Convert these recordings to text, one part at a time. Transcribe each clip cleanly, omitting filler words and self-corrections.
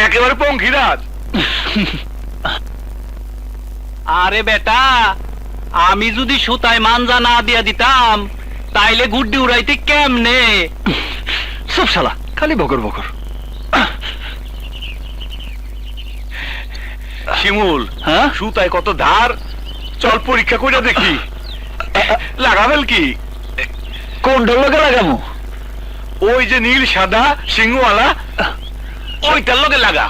একেবারে পঙ্খিরাজ। আরে বেটা, আমি যদি সুতায় মানজা না দিয়া দিতাম তাইলে গুড্ডি উড়াইতে কেমনে? সব শালা খালি বকর বকর। শিমুল, হ্যাঁ? সুতায় কত ধার, চল পরীক্ষা করে দেখি। লাগাবেল কি? কোনটার লগে লাগামু? ওই যে নীল সাদা সিংহওয়ালা, ওইটার লগে লাগা।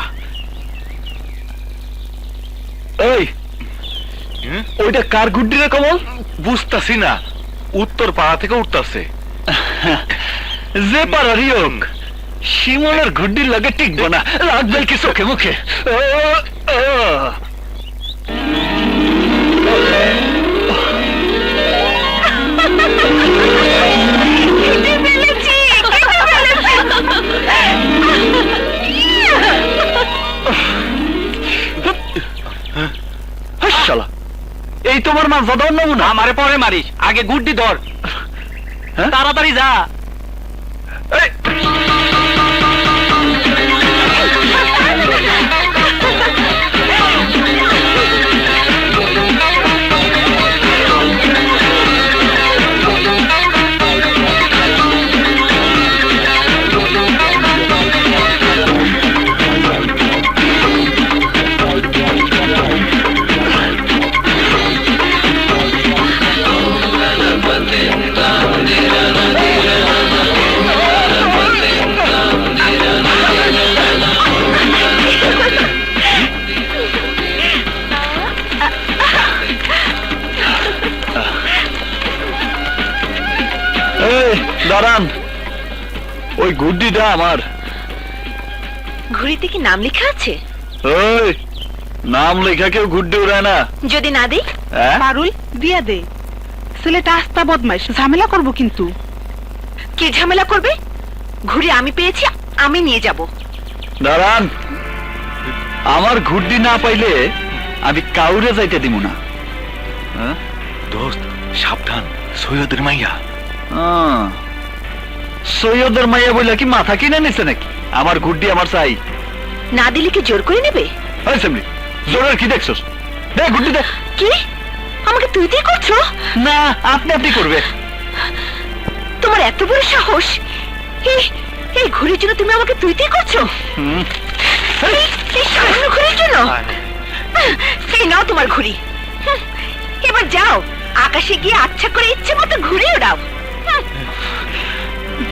এই ওইটা কার গুড্ডি রে কমল? বুঝতাছি না, উত্তর পাড়া থেকে উঠতাছে। যে পারারই হোক, শিমলের গুড্ডির লগে টিকবো না, রাখবেল কি চোখে মুখে। শালা, এই তোমার মা জাদর নমুনা। আমারে পরে মারিস, আগে গুড্ডি ধর। হ্যাঁ? তাড়াতাড়ি যা। এই, দাঁড়ান, ওই গুড্ডিটা আমার। ঘুড়িতে কি নাম লেখা আছে? ওই নাম লেখা কেউ গুড্ডি উড়ায় না। যদি না দেই? হ্যাঁ? পারুল দিয়া দে, ছেলেটা আস্তা বদমাইশ, ঝামেলা করবো কিন্তু। কি ঝামেলা করবে? ঘুড়ি আমি পেয়েছি, আমি নিয়ে যাব। দাঁড়ান, আমার গুড্ডি না পাইলে আমি কাউরে যাইতে দিব না। হ্যাঁ? দোস্ত সাবধান, সৈয়দের মাইয়া। সৈয়দের মাইয়া বইলা কি মাথা কিনে নিছে নাকি? আমার গুড্ডি আমার চাই। না দিলে কি জোর করে নেবে? জোরের কি দেখছস? দে গুড্ডি দে। কি আমাকে তুই তুই করছো? না, আপনি আপনি করবে। তোমার এত বড় সাহস! এই ঘুড়ির জন্য তুমি আমাকে তুই তুই করছো? এই সামান্য ঘুড়ির জন্য? এই নাও তোমার ঘুড়ি। এবার যাও, আকাশে গিয়ে আচ্ছা করে ইচ্ছে মতো ঘুরে ওড়াও।